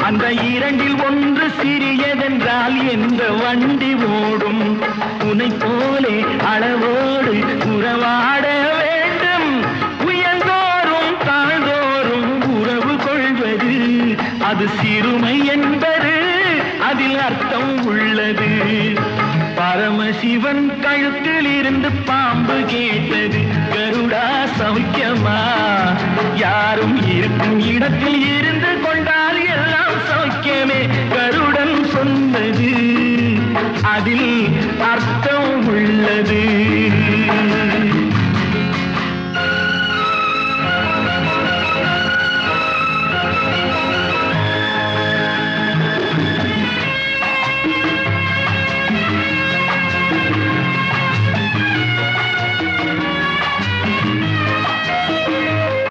அந்த இரண்டில் ஒன்று சிறியதென்றால் எந்த வண்டி ஓடும்? உனை போலே அளவோடு உறவாட வேண்டும். உயர்ந்தோறும் தாழ்ந்தோறும் உறவு கொள்வது அது சிறுமை என்பது அதில் அர்த்தம் உள்ளது. பரமசிவன் கழுத்தில் இருந்து பாம்பு கேட்டது, கருடா சௌக்கியமா? யாரும் இருக்கும் இடத்தில் இருந்து கொண்டால் எல்லாம் சௌக்கியமே. கருடன் சொன்னது அதில் அர்த்தம் உள்ளது.